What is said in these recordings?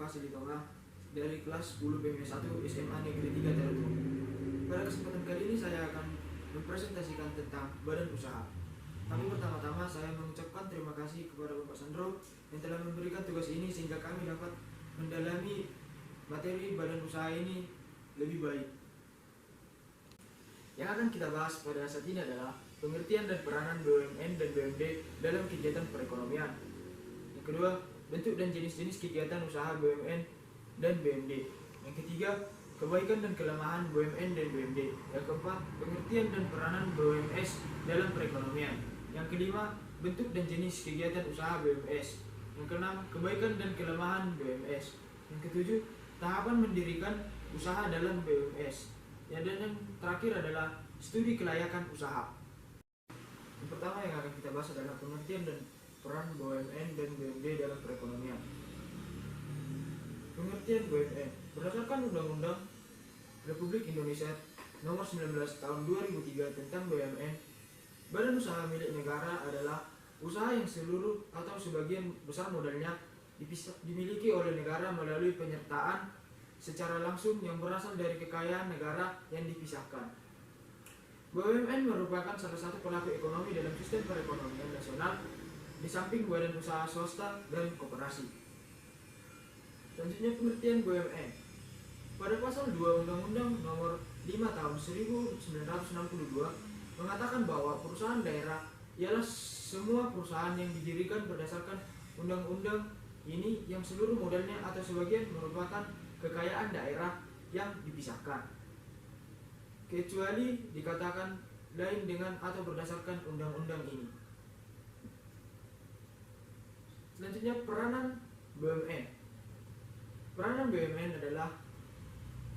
Fasili Tonga dari kelas 10 BM1 SMA Negeri 3 Terutu. Pada kesempatan kali ini saya akan mempresentasikan tentang badan usaha. Tapi pertama-tama saya mengucapkan terima kasih kepada Bapak Sandro yang telah memberikan tugas ini sehingga kami dapat mendalami materi badan usaha ini lebih baik. Yang akan kita bahas pada saat ini adalah pengertian dan peranan BUMN dan BUMD dalam kegiatan perekonomian. Yang kedua, bentuk dan jenis-jenis kegiatan usaha BUMN dan BUMD. Yang ketiga, kebaikan dan kelemahan BUMN dan BUMD. Yang keempat, pengertian dan peranan BUMS dalam perekonomian. Yang kelima, bentuk dan jenis kegiatan usaha BUMS. Yang keenam, kebaikan dan kelemahan BUMS. Yang ketujuh, tahapan mendirikan usaha dalam BUMS. Dan yang terakhir adalah studi kelayakan usaha. Yang pertama yang akan kita bahas adalah pengertian dan peran BUMN dan BUMD dalam perekonomian. Pengertian BUMN berdasarkan Undang-Undang Republik Indonesia Nomor 19 Tahun 2003 tentang BUMN, badan usaha milik negara adalah usaha yang seluruh atau sebagian besar modalnya dimiliki oleh negara melalui penyertaan secara langsung yang berasal dari kekayaan negara yang dipisahkan. BUMN merupakan salah satu pelaku ekonomi dalam sistem perekonomian nasional di samping badan usaha swasta dan koperasi. Selanjutnya pengertian BUMN. Pada pasal 2 Undang-Undang Nomor 5 Tahun 1962 mengatakan bahwa perusahaan daerah ialah semua perusahaan yang didirikan berdasarkan undang-undang ini yang seluruh modalnya atau sebagian merupakan kekayaan daerah yang dipisahkan, kecuali dikatakan lain dengan atau berdasarkan undang-undang ini. Selanjutnya peranan BUMN. Peranan BUMN adalah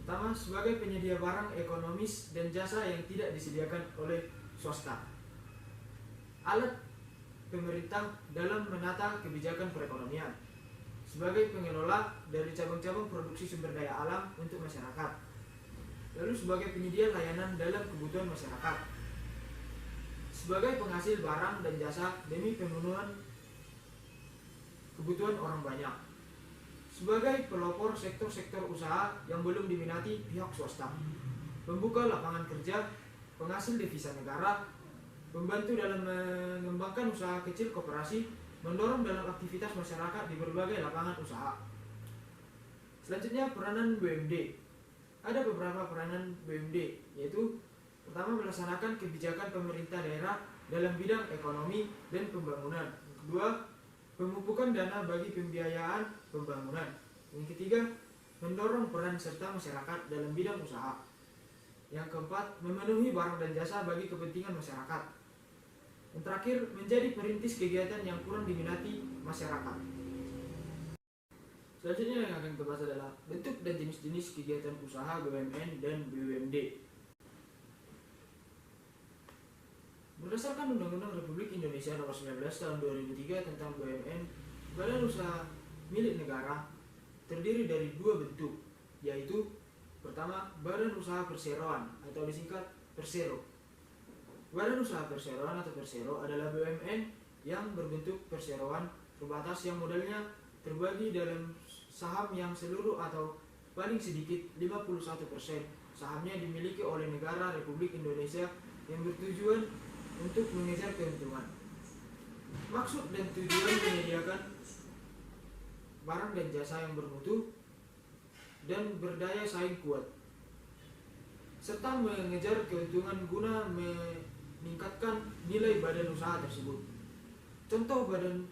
pertama, sebagai penyedia barang ekonomis dan jasa yang tidak disediakan oleh swasta. Alat pemerintah dalam menata kebijakan perekonomian. Sebagai pengelola dari cabang-cabang produksi sumber daya alam untuk masyarakat. Lalu sebagai penyedia layanan dalam kebutuhan masyarakat. Sebagai penghasil barang dan jasa demi pemenuhan kebutuhan orang banyak. Sebagai pelopor sektor-sektor usaha yang belum diminati pihak swasta. Pembuka lapangan kerja, penghasil devisa negara, membantu dalam mengembangkan usaha kecil koperasi, mendorong dalam aktivitas masyarakat di berbagai lapangan usaha. Selanjutnya peranan BUMD. Ada beberapa peranan BUMD, yaitu pertama, melaksanakan kebijakan pemerintah daerah dalam bidang ekonomi dan pembangunan. Kedua, pemupukan dana bagi pembiayaan pembangunan. Yang ketiga, mendorong peran serta masyarakat dalam bidang usaha. Yang keempat, memenuhi barang dan jasa bagi kepentingan masyarakat. Yang terakhir, menjadi perintis kegiatan yang kurang diminati masyarakat. Selanjutnya yang akan kita bahas adalah bentuk dan jenis-jenis kegiatan usaha BUMN dan BUMD. Berdasarkan Undang-Undang Republik Indonesia Nomor 19 Tahun 2003 tentang BUMN, badan usaha milik negara terdiri dari dua bentuk, yaitu pertama, badan usaha perseroan atau disingkat Persero. Badan usaha perseroan atau Persero adalah BUMN yang berbentuk perseroan terbatas yang modalnya terbagi dalam saham yang seluruh atau paling sedikit 51% sahamnya dimiliki oleh negara Republik Indonesia yang bertujuan untuk mengejar keuntungan. Maksud dan tujuan menyediakan barang dan jasa yang bermutu dan berdaya saing kuat, serta mengejar keuntungan guna meningkatkan nilai badan usaha tersebut. Contoh badan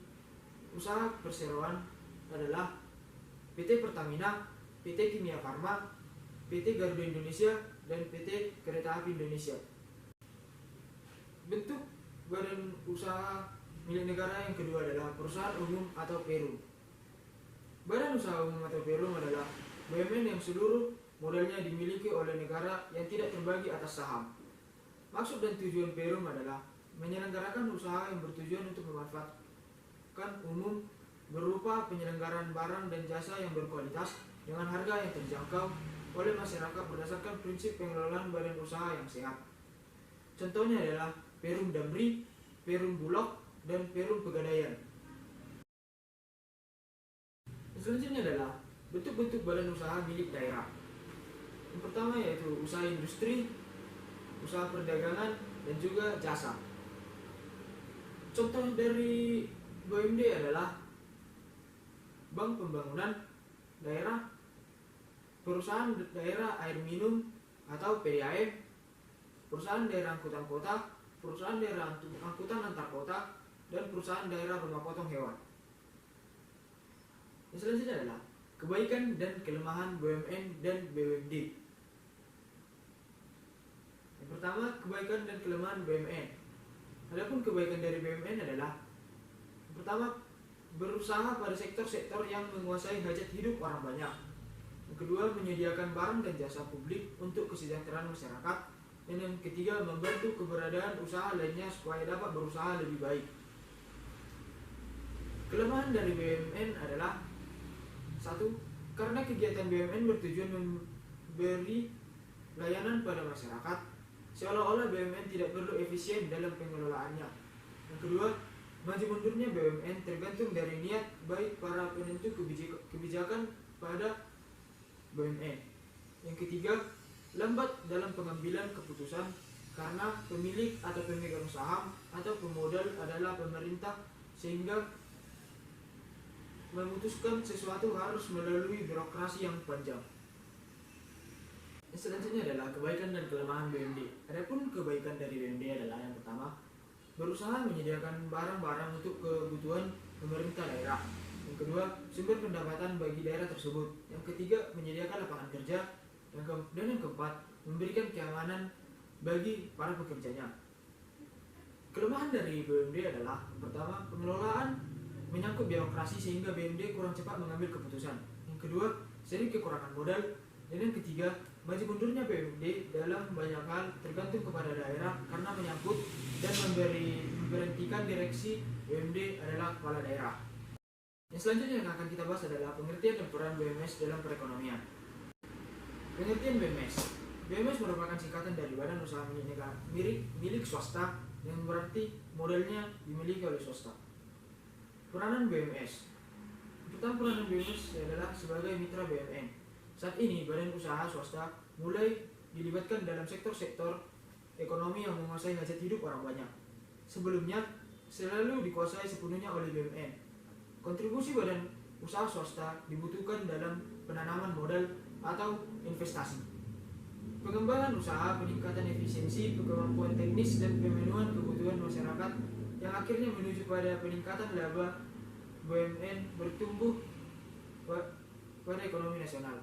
usaha perseroan adalah PT Pertamina, PT Kimia Farma, PT Garuda Indonesia, dan PT Kereta Api Indonesia. Bentuk badan usaha milik negara yang kedua adalah perusahaan umum atau Perum. Badan usaha umum atau Perum adalah BUMN yang seluruh modalnya dimiliki oleh negara yang tidak terbagi atas saham. Maksud dan tujuan Perum adalah menyelenggarakan usaha yang bertujuan untuk memanfaatkan umum berupa penyelenggaraan barang dan jasa yang berkualitas dengan harga yang terjangkau oleh masyarakat berdasarkan prinsip pengelolaan badan usaha yang sehat. Contohnya adalah Perum Damri, Perum Bulog, dan Perum Pegadaian. Selanjutnya adalah bentuk-bentuk badan usaha milik daerah. Yang pertama yaitu usaha industri, usaha perdagangan, dan juga jasa. Contoh dari BUMD adalah Bank Pembangunan Daerah, Perusahaan Daerah Air Minum atau PDAM, Perusahaan Daerah Angkutan Kota, Perusahaan Daerah Angkutan Antar Kota, dan Perusahaan Daerah Rumah Potong Hewan. Yang selanjutnya adalah kebaikan dan kelemahan BUMN dan BUMD. Yang pertama, kebaikan dan kelemahan BUMN. Adapun kebaikan dari BUMN adalah yang pertama, berusaha pada sektor-sektor yang menguasai hajat hidup orang banyak. Yang kedua, menyediakan barang dan jasa publik untuk kesejahteraan masyarakat. Dan yang ketiga, membantu keberadaan usaha lainnya supaya dapat berusaha lebih baik. Kelemahan dari BUMN adalah satu, karena kegiatan BUMN bertujuan memberi layanan pada masyarakat, seolah-olah BUMN tidak perlu efisien dalam pengelolaannya. Yang kedua, maju mundurnya BUMN tergantung dari niat baik para penentu kebijakan pada BUMN. Yang ketiga, lambat dalam pengambilan keputusan karena pemilik atau pemegang saham atau pemodal adalah pemerintah, sehingga memutuskan sesuatu harus melalui birokrasi yang panjang. Yang selanjutnya adalah kebaikan dan kelemahan BUMD. Adapun kebaikan dari BUMD adalah yang pertama, berusaha menyediakan barang-barang untuk kebutuhan pemerintah daerah. Yang kedua, sumber pendapatan bagi daerah tersebut. Yang ketiga, menyediakan lapangan kerja. Dan yang keempat, memberikan keamanan bagi para pekerjanya. Kelemahan dari BUMD adalah pertama, pengelolaan menyangkut birokrasi sehingga BUMD kurang cepat mengambil keputusan. Yang kedua, sering kekurangan modal. Dan yang ketiga, maju mundurnya BUMD dalam banyak hal tergantung kepada daerah karena menyangkut dan memberhentikan direksi BUMD adalah kepala daerah. Yang selanjutnya yang akan kita bahas adalah pengertian dan peran BUMS dalam perekonomian. Pengertian BUMS. BUMS merupakan singkatan dari Badan Usaha milik swasta yang berarti modalnya dimiliki oleh swasta. Peranan BUMS. Pertama, peranan BUMS adalah sebagai mitra BUMN. Saat ini badan usaha swasta mulai dilibatkan dalam sektor-sektor ekonomi yang menguasai hajat hidup orang banyak. Sebelumnya selalu dikuasai sepenuhnya oleh BUMN. Kontribusi badan usaha swasta dibutuhkan dalam penanaman modal atau investasi, pengembangan usaha, peningkatan efisiensi, kemampuan teknis, dan pemenuhan kebutuhan masyarakat yang akhirnya menuju pada peningkatan laba BUMN bertumbuh pada ekonomi nasional.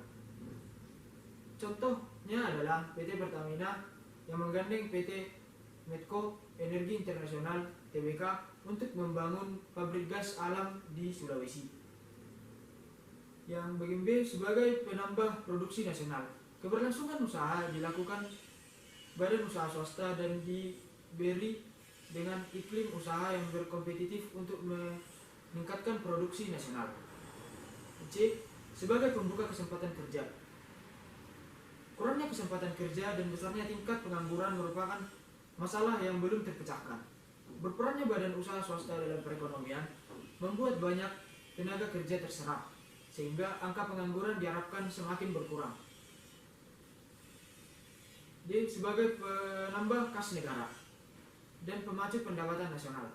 Contohnya adalah PT Pertamina yang menggandeng PT Medco Energi Internasional Tbk untuk membangun pabrik gas alam di Sulawesi. Yang bagian B sebagai penambah produksi nasional. Keberlangsungan usaha dilakukan badan usaha swasta dan diberi dengan iklim usaha yang berkompetitif untuk meningkatkan produksi nasional. C. Sebagai pembuka kesempatan kerja. Kurangnya kesempatan kerja dan besarnya tingkat pengangguran merupakan masalah yang belum terpecahkan. Berperannya badan usaha swasta dalam perekonomian membuat banyak tenaga kerja terserap, sehingga angka pengangguran diharapkan semakin berkurang. D. Sebagai penambah kas negara dan pemacu pendapatan nasional.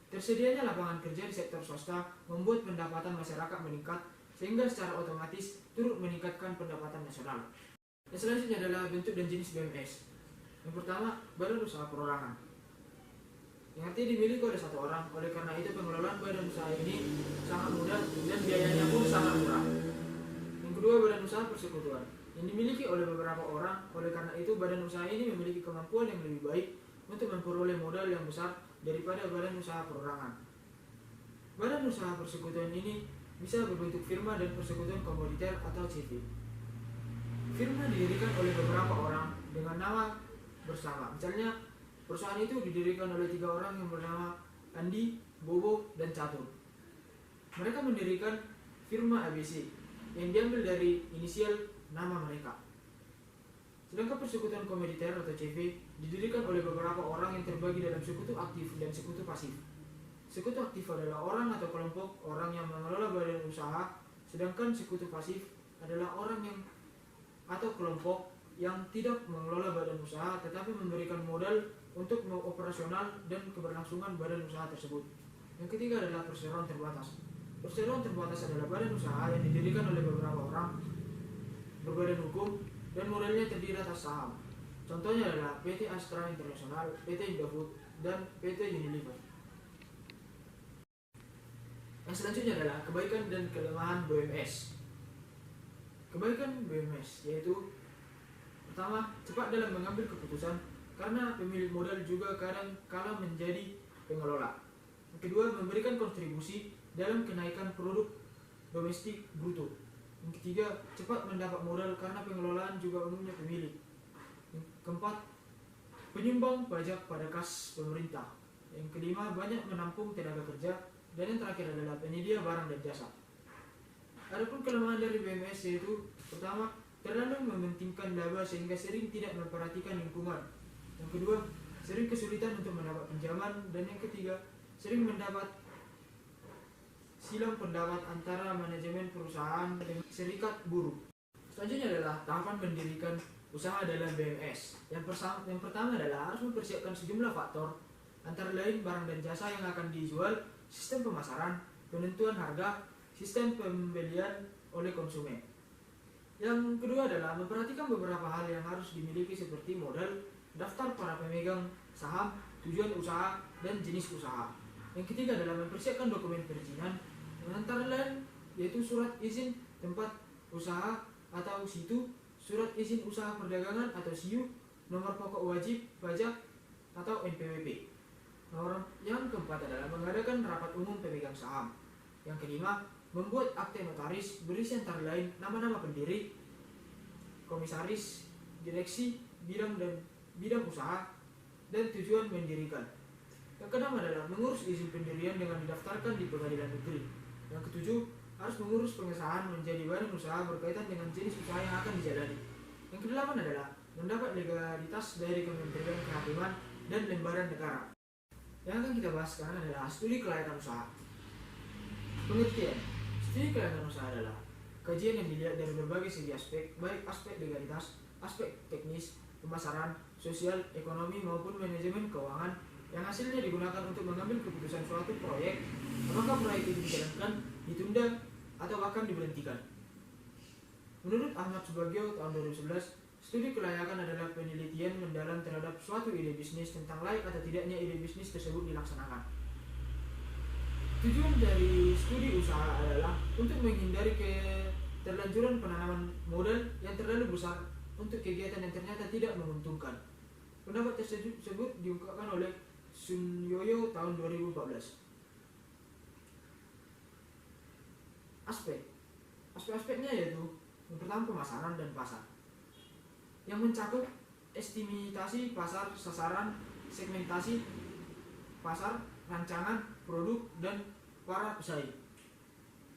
Tersedianya lapangan kerja di sektor swasta membuat pendapatan masyarakat meningkat, sehingga secara otomatis turut meningkatkan pendapatan nasional. Yang selanjutnya adalah bentuk dan jenis BUMS. Yang pertama, badan usaha perorangan, yang artinya dimiliki oleh satu orang. Oleh karena itu pengelolaan badan usaha ini sangat mudah dan biayanya pun sangat murah. Yang kedua, badan usaha persekutuan, yang dimiliki oleh beberapa orang. Oleh karena itu badan usaha ini memiliki kemampuan yang lebih baik untuk memperoleh modal yang besar daripada badan usaha perorangan. Badan usaha persekutuan ini bisa berbentuk firma dan persekutuan komoditer atau CV. Firma didirikan oleh beberapa orang dengan nama bersama. Misalnya, perusahaan itu didirikan oleh 3 orang yang bernama Andi, Bobo, dan Catur. Mereka mendirikan firma ABC yang diambil dari inisial nama mereka. Sedangkan persekutuan komoditer atau CV didirikan oleh beberapa orang yang terbagi dalam sekutu aktif dan sekutu pasif. Sekutu aktif adalah orang atau kelompok orang yang mengelola badan usaha Sedangkan sekutu pasif adalah orang yang atau kelompok yang tidak mengelola badan usaha tetapi memberikan modal untuk operasional dan keberlangsungan badan usaha tersebut. Yang ketiga adalah perseroan terbatas. Perseroan terbatas adalah badan usaha yang didirikan oleh beberapa orang berbadan hukum dan modalnya terdiri atas saham. Contohnya adalah PT Astra International, PT Indofood, dan PT Unilever. Yang selanjutnya adalah kebaikan dan kelemahan BUMS. Kebaikan BUMS yaitu pertama, cepat dalam mengambil keputusan karena pemilik modal juga kadang kala menjadi pengelola. Yang kedua, memberikan kontribusi dalam kenaikan produk domestik bruto. Yang ketiga, cepat mendapat modal karena pengelolaan juga umumnya pemilik. Yang keempat, penyumbang pajak pada kas pemerintah. Yang kelima, banyak menampung tenaga kerja. Dan yang terakhir adalah penyedia barang dan jasa. Adapun kelemahan dari BUMS yaitu pertama, terlalu mementingkan laba sehingga sering tidak memperhatikan lingkungan. Yang kedua, sering kesulitan untuk mendapat pinjaman. Dan yang ketiga, sering mendapat silang pendapat antara manajemen perusahaan dan serikat buruh. Selanjutnya adalah tahapan mendirikan usaha dalam BUMS. Yang pertama adalah harus mempersiapkan sejumlah faktor, antara lain barang dan jasa yang akan dijual, sistem pemasaran, penentuan harga, sistem pembelian oleh konsumen. Yang kedua adalah memperhatikan beberapa hal yang harus dimiliki seperti modal, daftar para pemegang saham, tujuan usaha, dan jenis usaha. Yang ketiga adalah mempersiapkan dokumen perizinan, yang antara lain yaitu surat izin tempat usaha atau situ, surat izin usaha perdagangan atau SIU, nomor pokok wajib pajak atau NPWP. Yang keempat adalah mengadakan rapat umum pemegang saham. Yang kelima, membuat akte notaris berisi antara lain nama-nama pendiri, komisaris, direksi, bidang usaha, dan tujuan mendirikan. Yang keenam adalah mengurus izin pendirian dengan didaftarkan di pengadilan negeri. Yang ketujuh, harus mengurus pengesahan menjadi badan usaha berkaitan dengan jenis usaha yang akan dijalani. Yang kedelapan adalah mendapat legalitas dari Kementerian Kehakiman dan lembaran negara. Yang akan kita bahas sekarang adalah studi kelayakan usaha. Pengertian, studi kelayakan usaha adalah kajian yang dilihat dari berbagai segi aspek, baik aspek legalitas, aspek teknis, pemasaran, sosial, ekonomi maupun manajemen keuangan, yang hasilnya digunakan untuk mengambil keputusan suatu proyek, apakah proyek itu dijalankan, ditunda, atau bahkan diberhentikan. Menurut Ahmad Subagio tahun 2011, studi kelayakan adalah penelitian mendalam terhadap suatu ide bisnis tentang layak atau tidaknya ide bisnis tersebut dilaksanakan. Tujuan dari studi usaha adalah untuk menghindari keterlanjuran penanaman modal yang terlalu besar untuk kegiatan yang ternyata tidak menguntungkan. Pendapat tersebut diungkapkan oleh Sun Yoyo tahun 2014. Aspek-aspeknya yaitu yang pertama pemasaran dan pasar, yang mencakup estimasi pasar, sasaran, segmentasi pasar, rancangan, produk, dan para pesaing.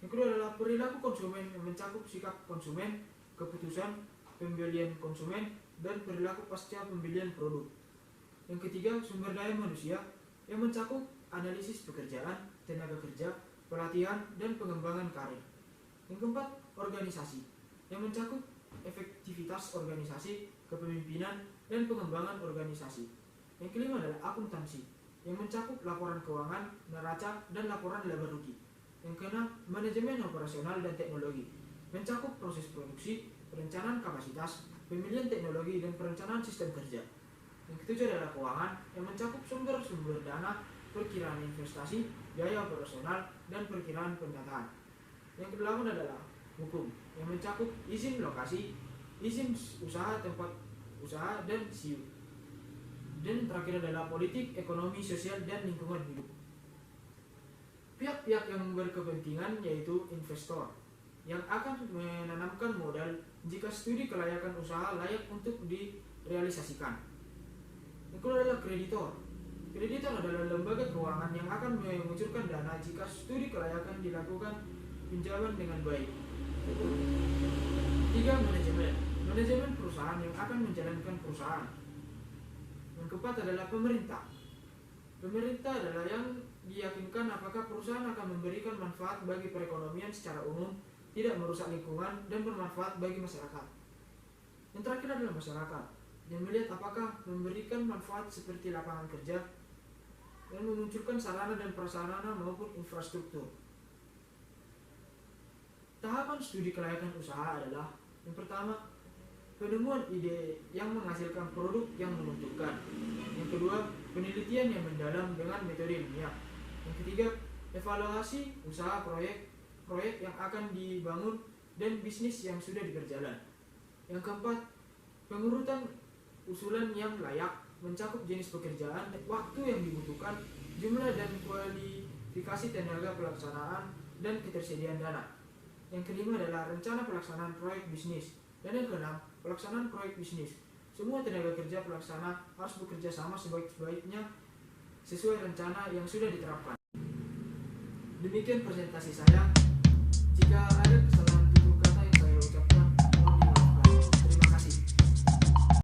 Yang kedua adalah perilaku konsumen, yang mencakup sikap konsumen, keputusan pembelian konsumen, dan perilaku pasca pembelian produk. Yang ketiga, sumber daya manusia, yang mencakup analisis pekerjaan, tenaga kerja, pelatihan, dan pengembangan karir. Yang keempat, organisasi, yang mencakup efektivitas organisasi, kepemimpinan, dan pengembangan organisasi. Yang kelima adalah akuntansi, yang mencakup laporan keuangan, neraca, dan laporan laba rugi. Yang keenam, manajemen operasional dan teknologi, mencakup proses produksi, perencanaan kapasitas, pemilihan teknologi, dan perencanaan sistem kerja. Yang ketujuh adalah keuangan, yang mencakup sumber-sumber dana, perkiraan investasi, biaya operasional, dan perkiraan pendataan. Yang kedelapan adalah hukum, yang mencakup izin lokasi, izin usaha tempat usaha, dan SIU. Dan terakhir adalah politik, ekonomi, sosial, dan lingkungan hidup. Pihak-pihak yang berkepentingan yaitu investor, yang akan menanamkan modal jika studi kelayakan usaha layak untuk direalisasikan. Yang kedua adalah kreditor. Kreditor adalah lembaga keuangan yang akan mengucurkan dana jika studi kelayakan dilakukan pinjaman dengan baik. Tiga, manajemen perusahaan yang akan menjalankan perusahaan. Yang keempat adalah pemerintah. Pemerintah adalah yang diyakinkan apakah perusahaan akan memberikan manfaat bagi perekonomian secara umum, tidak merusak lingkungan dan bermanfaat bagi masyarakat. Yang terakhir adalah masyarakat, yang melihat apakah memberikan manfaat seperti lapangan kerja dan memunculkan sarana dan prasarana maupun infrastruktur. Tahapan studi kelayakan usaha adalah yang pertama, penemuan ide yang menghasilkan produk yang menguntungkan. Yang kedua, penelitian yang mendalam dengan metode ilmiah. Yang ketiga, evaluasi usaha proyek yang akan dibangun dan bisnis yang sudah berjalan. Yang keempat, pengurutan usulan yang layak mencakup jenis pekerjaan, waktu yang dibutuhkan, jumlah dan kualifikasi tenaga pelaksanaan, dan ketersediaan dana. Yang kelima adalah rencana pelaksanaan proyek bisnis. Dan yang keenam, pelaksanaan proyek bisnis. Semua tenaga kerja pelaksana harus bekerja sama sebaik-baiknya sesuai rencana yang sudah diterapkan. Demikian presentasi saya. Jika ada kesalahan